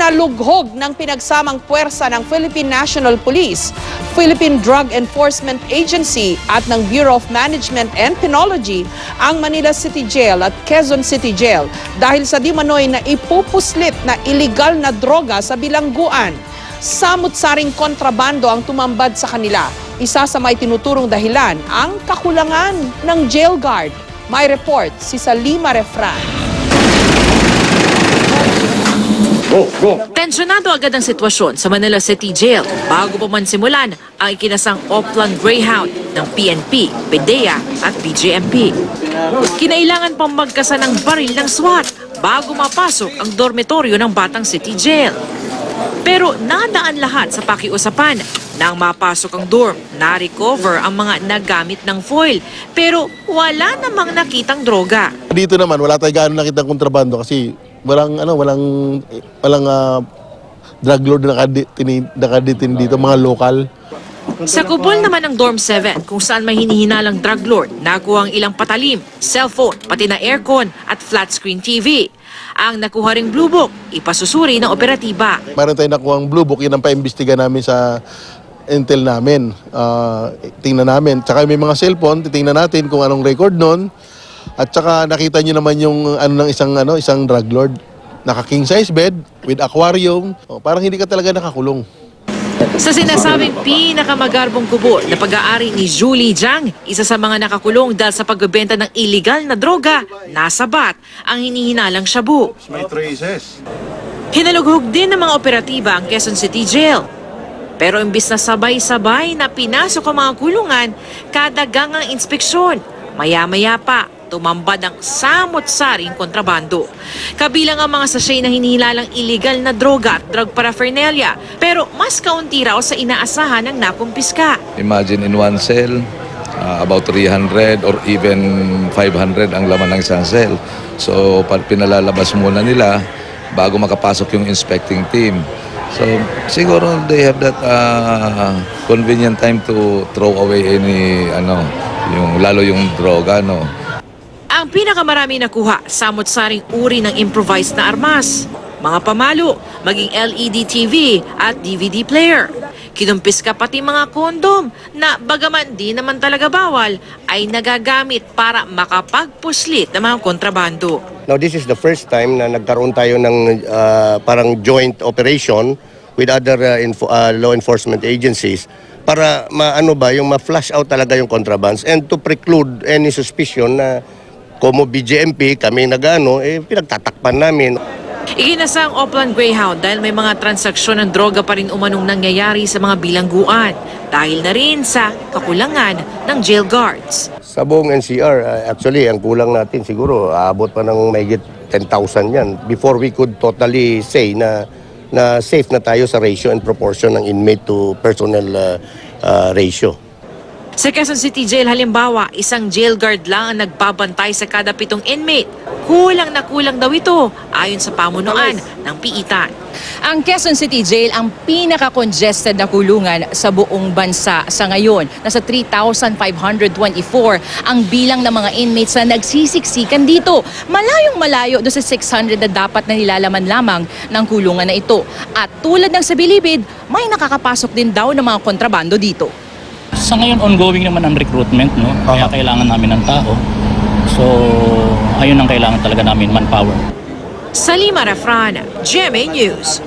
Pinalughog ng pinagsamang puwersa ng Philippine National Police, Philippine Drug Enforcement Agency at ng Bureau of Management and Penology ang Manila City Jail at Quezon City Jail dahil sa di manoy na ipupuslit na iligal na droga sa bilangguan. Samut-saring kontrabando ang tumambad sa kanila. Isa sa may tinuturong dahilan ang kakulangan ng jail guard. May report si Salima Refran. Tensyonado agad ang sitwasyon sa Manila City Jail bago pa man simulan ang ikinasang Oplan Greyhound ng PNP, PDEA at BJMP. Kinailangan pang magkasa ng baril ng SWAT bago mapasok ang dormitoryo ng Batang City Jail. Pero nadaan lahat sa pakiusapan. Nang mapasok ang dorm, na-recover ang mga nagamit ng foil. Pero wala namang nakitang droga. Dito naman, wala tayo gaano nakitang kontrabando kasi walang drug lord na nakaditin dito, mga lokal. Sa kubol naman ng Dorm 7, kung saan may hinihinalang drug lord, nakuha ang ilang patalim, cellphone, pati na aircon at flat screen TV. Ang nakuha ring blue book, ipasusuri ng operatiba. Meron tayong nakuha ang blue book, yun ang paimbestiga namin sa intel namin. Tingnan namin. Tsaka may mga cellphone, titingnan natin kung anong record nun. At saka nakita nyo naman yung ng isang drug lord. Naka king size bed with aquarium. Parang hindi ka talaga nakakulong. Sa sinasabing pinakamagarbong kubo na pag-aari ni Julie Jiang, isa sa mga nakakulong dahil sa pagbebenta ng illegal na droga, nasabat ang hinihinalang shabu. May traces. Hinalughog din ng mga operatiba ang Quezon City Jail. Pero imbis na sabay-sabay na pinasok ang mga kulungan, kadagangang inspeksyon. Maya-maya pa, tumambad ang samot-saring kontrabando. Kabilang ang mga sachet na hinihilalang illegal na droga at drug paraphernalia, pero mas kaunti raw sa inaasahan ng nakumpiska. Imagine in one cell, about 300 or even 500 ang laman ng isang cell. So pinalalabas muna nila bago makapasok yung inspecting team. So siguro they have that convenient time to throw away any lalo yung droga, no. Ang pinakamarami nakuha, samot-saring uri ng improvised na armas, mga pamalo, maging LED TV at DVD player. Kinumpiska pati mga kondom na bagaman di naman talaga bawal ay nagagamit para makapagpuslit ng mga kontrabando. Now this is the first time na nagkaroon tayo ng parang joint operation with other law enforcement agencies para ma-flush out talaga yung contrabands and to preclude any suspicion na como BJMP kami pinagtatakpan namin. Iginasa ang Oplan Greyhound dahil may mga transaksyon ng droga pa rin umanong nangyayari sa mga bilangguan dahil na rin sa kakulangan ng jail guards. Sa buong NCR, actually ang kulang natin siguro aabot pa ng mahigit 10,000 yan before we could totally say na safe na tayo sa ratio and proportion ng inmate to personnel ratio. Sa Quezon City Jail halimbawa, isang jail guard lang ang nagbabantay sa kada 7 inmate. Kulang na kulang daw ito ayon sa pamunuan ng piitan. Ang Quezon City Jail ang pinaka-congested na kulungan sa buong bansa sa ngayon. Nasa 3,524 ang bilang ng mga inmates na nagsisiksikan dito. Malayong malayo do sa 600 na dapat na nilalaman lamang ng kulungan na ito. At tulad ng sa Bilibid, may nakakapasok din daw ng mga kontrabando dito. Sa ngayon, ongoing naman ang recruitment, no? Kaya kailangan namin ng tao. So, ayun ang kailangan talaga namin, manpower. Salima Refran, GMA News.